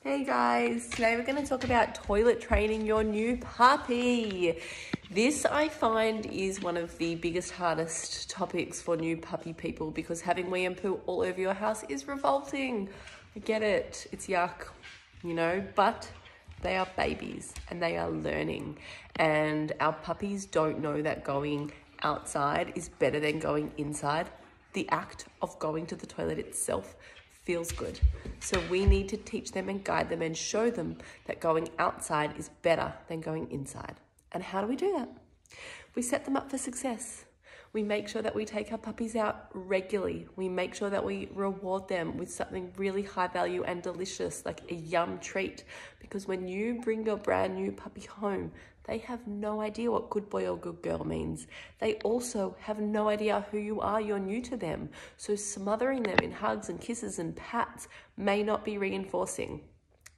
Hey guys, today we're going to talk about toilet training your new puppy. This I find is one of the biggest, hardest topics for new puppy people because having wee and poo all over your house is revolting. I get it, it's yuck, but they are babies and they are learning, and our puppies don't know that going outside is better than going inside. The act of going to the toilet itself feels good. So we need to teach them and guide them and show them that going outside is better than going inside. And how do we do that? We set them up for success. We make sure that we take our puppies out regularly. We make sure that we reward them with something really high value and delicious, like a yum treat. Because when you bring your brand new puppy home, they have no idea what good boy or good girl means. They also have no idea who you are. You're new to them. So smothering them in hugs and kisses and pats may not be reinforcing.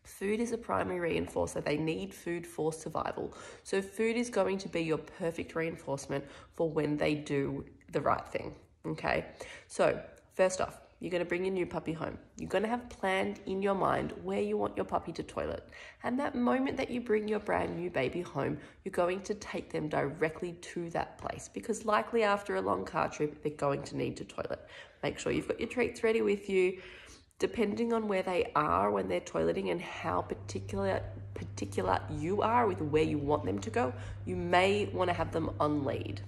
Food is a primary reinforcer. They need food for survival. So food is going to be your perfect reinforcement for when they do the right thing, okay? So first off, you're going to bring your new puppy home. You're going to have planned in your mind where you want your puppy to toilet. And that moment that you bring your brand new baby home, you're going to take them directly to that place because likely after a long car trip, they're going to need to toilet. Make sure you've got your treats ready with you. Depending on where they are when they're toileting and how particular you are with where you want them to go, you may want to have them on lead.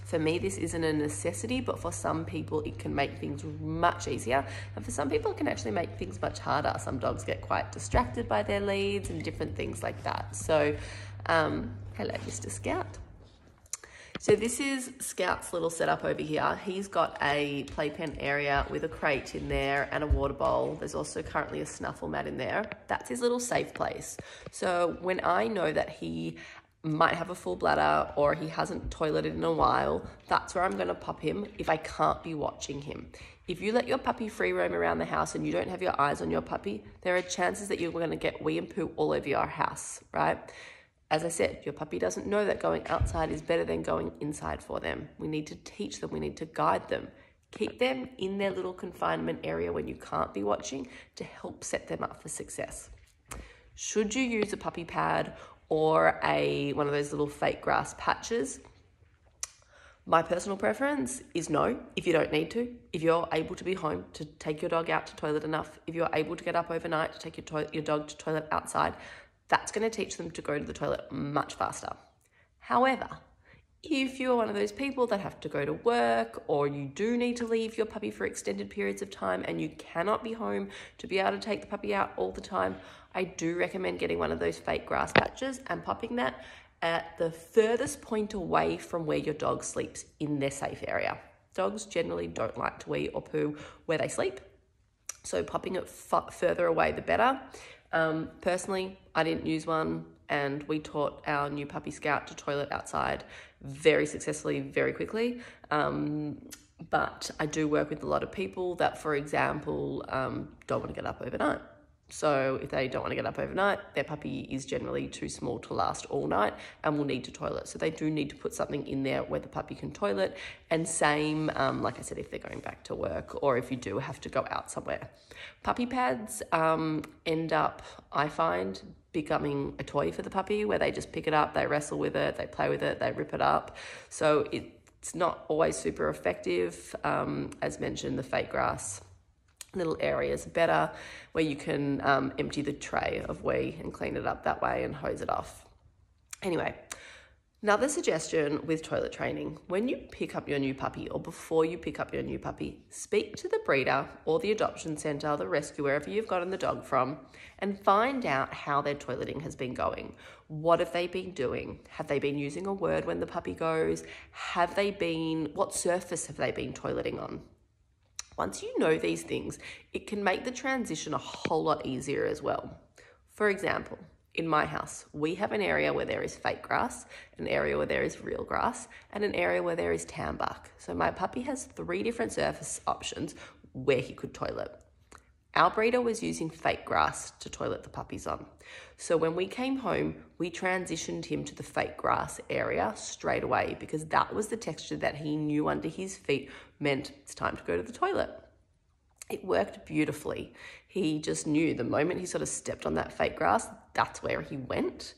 For me, this isn't a necessity, but for some people, it can make things much easier. And for some people, it can actually make things much harder. Some dogs get quite distracted by their leads and different things like that. So, hello, Mr. Scout. So this is Scout's little setup over here. He's got a playpen area with a crate in there and a water bowl. There's also currently a snuffle mat in there. That's his little safe place. So when I know that he might have a full bladder or he hasn't toileted in a while, that's where I'm going to pop him if I can't be watching him. If you let your puppy free roam around the house and you don't have your eyes on your puppy, there are chances that you're going to get wee and poo all over your house, right? As I said, your puppy doesn't know that going outside is better than going inside for them. We need to teach them, we need to guide them. Keep them in their little confinement area when you can't be watching to help set them up for success. Should you use a puppy pad or one of those little fake grass patches? My personal preference is no, if you don't need to. If you're able to be home to take your dog out to toilet enough, if you're able to get up overnight to take your dog to toilet outside, that's going to teach them to go to the toilet much faster. However, if you're one of those people that have to go to work or you do need to leave your puppy for extended periods of time and you cannot be home to be able to take the puppy out all the time, I do recommend getting one of those fake grass patches and popping that at the furthest point away from where your dog sleeps in their safe area. Dogs generally don't like to wee or poo where they sleep, so popping it further away the better. Personally, I didn't use one, and we taught our new puppy Scout to toilet outside very successfully, very quickly. But I do work with a lot of people that, for example, don't want to get up overnight. So if they don't want to get up overnight, their puppy is generally too small to last all night and will need to toilet. So they do need to put something in there where the puppy can toilet. And same, like I said, if they're going back to work or if you do have to go out somewhere. Puppy pads end up, I find, becoming a toy for the puppy where they just pick it up, they wrestle with it, they play with it, they rip it up. So it's not always super effective. As mentioned, the fake grass little areas better where you can empty the tray of wee and clean it up that way and hose it off. Anyway, another suggestion with toilet training: when you pick up your new puppy or before you pick up your new puppy, speak to the breeder or the adoption centre, the rescue, wherever you've gotten the dog from, and find out how their toileting has been going. What have they been doing? Have they been using a word when the puppy goes? What surface have they been toileting on? Once you know these things, it can make the transition a whole lot easier as well. For example, in my house, we have an area where there is fake grass, an area where there is real grass, and an area where there is tambark. So my puppy has 3 different surface options where he could toilet. Our breeder was using fake grass to toilet the puppies on. So when we came home, we transitioned him to the fake grass area straight away because that was the texture that he knew under his feet meant it's time to go to the toilet. It worked beautifully. He just knew the moment he sort of stepped on that fake grass, that's where he went.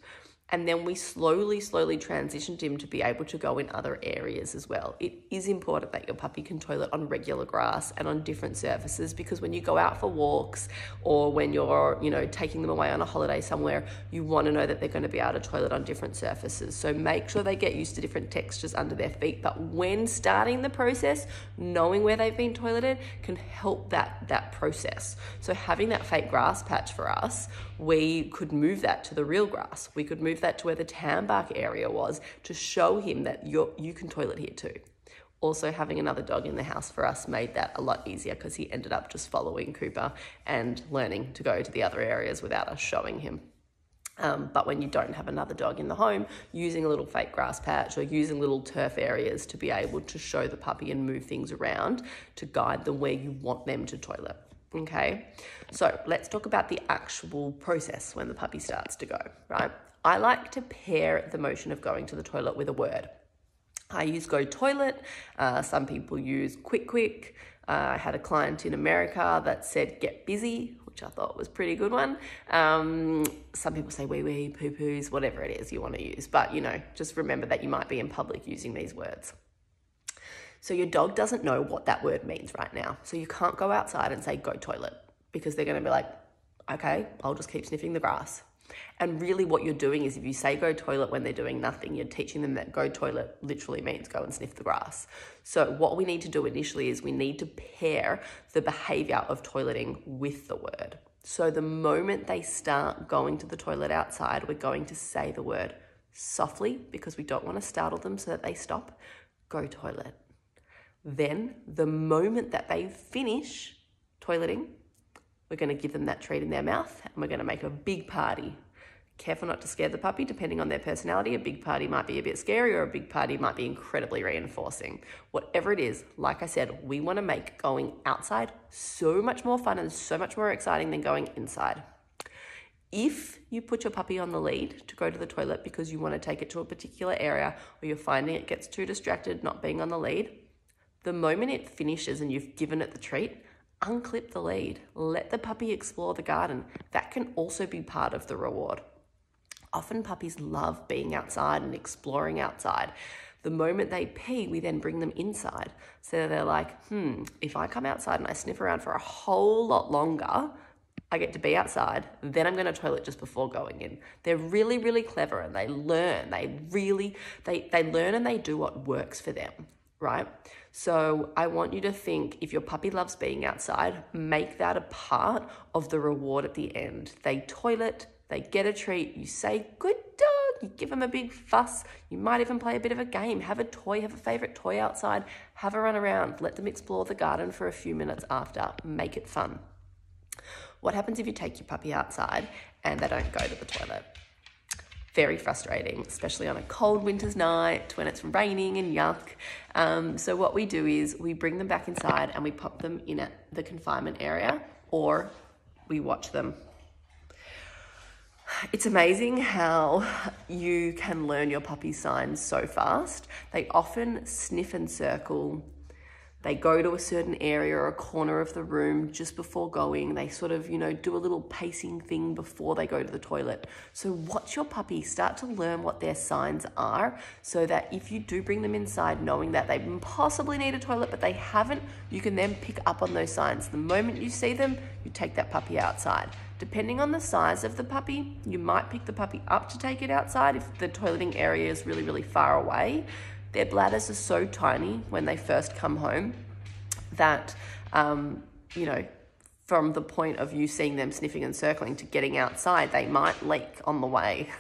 And then we slowly transitioned him to be able to go in other areas as well. It is important that your puppy can toilet on regular grass and on different surfaces, because when you go out for walks or when you're, taking them away on a holiday somewhere, you want to know that they're going to be able to toilet on different surfaces. So make sure they get used to different textures under their feet. But when starting the process, knowing where they've been toileted can help that process. So having that fake grass patch for us, we could move that to the real grass. We could move that to where the tan bark area was to show him that you can toilet here too. Also, having another dog in the house for us made that a lot easier, because he ended up just following Cooper and learning to go to the other areas without us showing him. But when you don't have another dog in the home, using a little fake grass patch or using little turf areas to be able to show the puppy and move things around to guide them where you want them to toilet. Okay, so let's talk about the actual process when the puppy starts to go, right? I like to pair the motion of going to the toilet with a word. I use Go Toilet. Some people use Quick. I had a client in America that said Get Busy, which I thought was a pretty good one. Some people say wee, poo-poos, whatever it is you want to use. But, just remember that you might be in public using these words. So your dog doesn't know what that word means right now. So you can't go outside and say Go Toilet, because they're going to be like, okay, I'll just keep sniffing the grass. And really what you're doing is, if you say Go Toilet when they're doing nothing, you're teaching them that Go Toilet literally means go and sniff the grass. So what we need to do initially is we need to pair the behavior of toileting with the word. So the moment they start going to the toilet outside, we're going to say the word softly, because we don't want to startle them so that they stop. Go Toilet. Then the moment that they finish toileting, we're going to give them that treat in their mouth, and we're going to make a big party. Careful not to scare the puppy, depending on their personality. A big party might be a bit scary, or a big party might be incredibly reinforcing. Whatever it is, like I said, we want to make going outside so much more fun and so much more exciting than going inside. If you put your puppy on the lead to go to the toilet because you want to take it to a particular area, or you're finding it gets too distracted not being on the lead, the moment it finishes and you've given it the treat, unclip the lead. Let the puppy explore the garden. That can also be part of the reward. Often puppies love being outside and exploring outside. The moment they pee, we then bring them inside. So they're like, if I come outside and I sniff around for a whole lot longer, I get to be outside, then I'm going to toilet just before going in. They're really clever, and they learn. They learn and they do what works for them, right? So I want you to think, if your puppy loves being outside, make that a part of the reward at the end. They toilet, they get a treat, you say, good dog, you give them a big fuss, you might even play a bit of a game, have a favorite toy outside, have a run around, let them explore the garden for a few minutes after, make it fun. What happens if you take your puppy outside and they don't go to the toilet? Very frustrating, especially on a cold winter's night when it's raining and yuck. So what we do is we bring them back inside and we pop them in at the confinement area, or we watch them. It's amazing how you can learn your puppy's signs so fast. They often sniff and circle. They go to a certain area or a corner of the room just before going. They sort of, do a little pacing thing before they go to the toilet. So watch your puppy, start to learn what their signs are, so that if you do bring them inside knowing that they possibly need a toilet but they haven't, you can then pick up on those signs. The moment you see them, you take that puppy outside. Depending on the size of the puppy, you might pick the puppy up to take it outside if the toileting area is really far away. Their bladders are so tiny when they first come home that, from the point of you seeing them sniffing and circling to getting outside, they might leak on the way.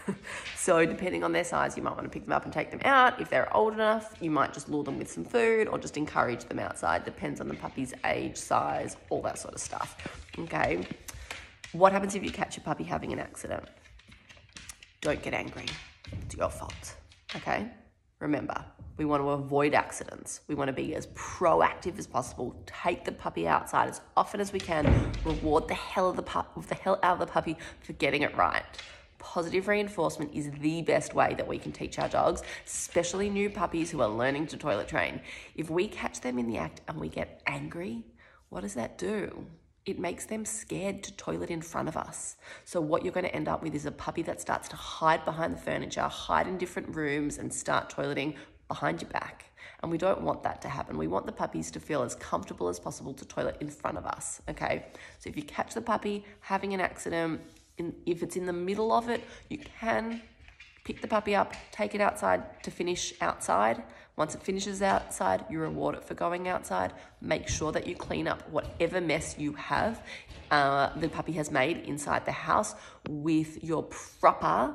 So depending on their size, you might want to pick them up and take them out. If they're old enough, you might just lure them with some food or just encourage them outside. Depends on the puppy's age, size, all that sort of stuff. Okay. What happens if you catch your puppy having an accident? Don't get angry. It's your fault. Okay? Remember, we want to avoid accidents. We want to be as proactive as possible. Take the puppy outside as often as we can. Reward the hell out of the puppy for getting it right. Positive reinforcement is the best way that we can teach our dogs, especially new puppies who are learning to toilet train. If we catch them in the act and we get angry, what does that do? it makes them scared to toilet in front of us. So what you're going to end up with is a puppy that starts to hide behind the furniture, hide in different rooms and start toileting behind your back. And we don't want that to happen. We want the puppies to feel as comfortable as possible to toilet in front of us, okay? So if you catch the puppy having an accident, if it's in the middle of it, you can pick the puppy up, take it outside to finish outside. Once it finishes outside, you reward it for going outside. Make sure that you clean up whatever mess you have, the puppy has made inside the house with your proper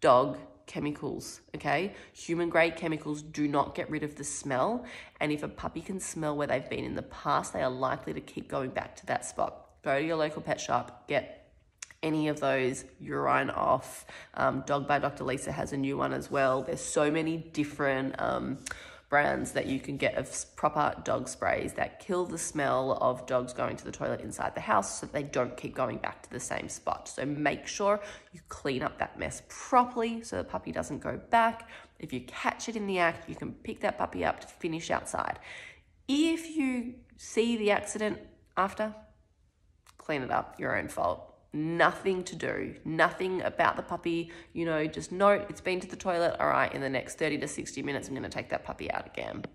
dog chemicals, okay? Human grade chemicals do not get rid of the smell. And if a puppy can smell where they've been in the past, they are likely to keep going back to that spot. Go to your local pet shop, get any of those urine off. Dog by Dr. Lisa has a new one as well. There's so many different brands that you can get of proper dog sprays that kill the smell of dogs going to the toilet inside the house so that they don't keep going back to the same spot. So make sure you clean up that mess properly so the puppy doesn't go back. If you catch it in the act, you can pick that puppy up to finish outside. If you see the accident after, clean it up, your own fault. Nothing to do, nothing about the puppy, just note it's been to the toilet. All right, in the next 30 to 60 minutes, I'm going to take that puppy out again.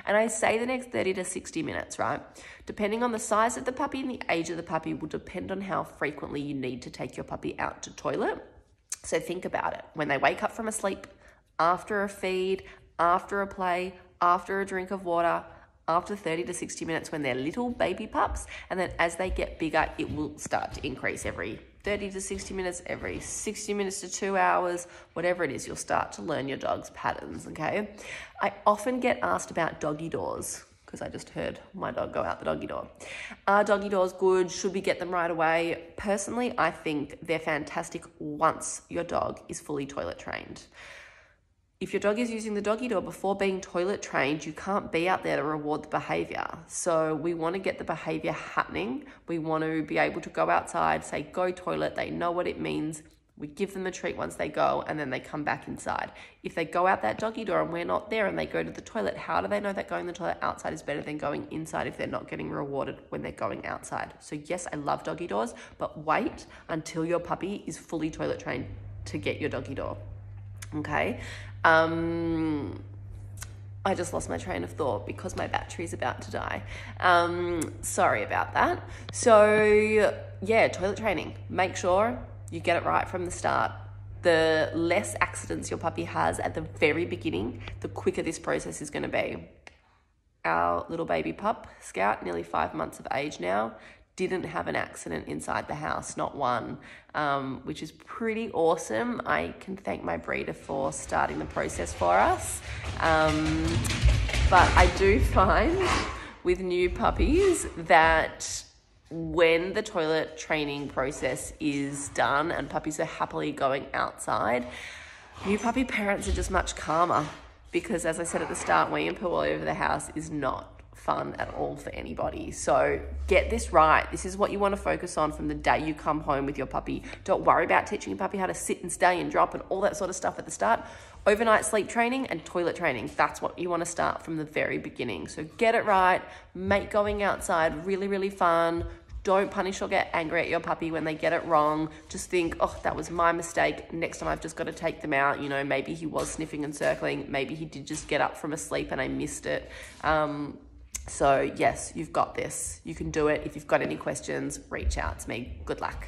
And I say the next 30 to 60 minutes, right? Depending on the size of the puppy and the age of the puppy will depend on how frequently you need to take your puppy out to toilet. So think about it. When they wake up from a sleep, after a feed, after a play, after a drink of water, after 30 to 60 minutes when they're little baby pups, and then as they get bigger, it will start to increase every 30 to 60 minutes, every 60 minutes to 2 hours, whatever it is, you'll start to learn your dog's patterns, okay? I often get asked about doggy doors because I just heard my dog go out the doggy door. Are doggy doors good? Should we get them right away? Personally, I think they're fantastic once your dog is fully toilet trained. If your dog is using the doggy door before being toilet trained, you can't be out there to reward the behavior. So we want to get the behavior happening. We want to be able to go outside, say, go toilet. They know what it means. We give them a treat once they go, and then they come back inside. If they go out that doggy door and we're not there and they go to the toilet, how do they know that going to the toilet outside is better than going inside if they're not getting rewarded when they're going outside? So yes, I love doggy doors, but wait until your puppy is fully toilet trained to get your doggy door. Okay. I just lost my train of thought because my battery is about to die. Sorry about that. So yeah, toilet training. Make sure you get it right from the start. The less accidents your puppy has at the very beginning, the quicker this process is going to be. Our little baby pup, Scout, nearly 5 months of age now, didn't have an accident inside the house, not one, which is pretty awesome. I can thank my breeder for starting the process for us. But I do find with new puppies that when the toilet training process is done and puppies are happily going outside, new puppy parents are just much calmer because, as I said at the start, wee and poo all over the house is not fun at all for anybody. So get this right. This is what you want to focus on from the day you come home with your puppy. Don't worry about teaching your puppy how to sit and stay and drop and all that sort of stuff at the start. Overnight sleep training and toilet training. That's what you want to start from the very beginning. So get it right. Make going outside really, really fun. Don't punish or get angry at your puppy when they get it wrong. Just think, oh, that was my mistake. Next time I've just got to take them out. Maybe he was sniffing and circling. Maybe he did just get up from a sleep and I missed it. So yes, you've got this. You can do it. If you've got any questions, reach out to me. Good luck.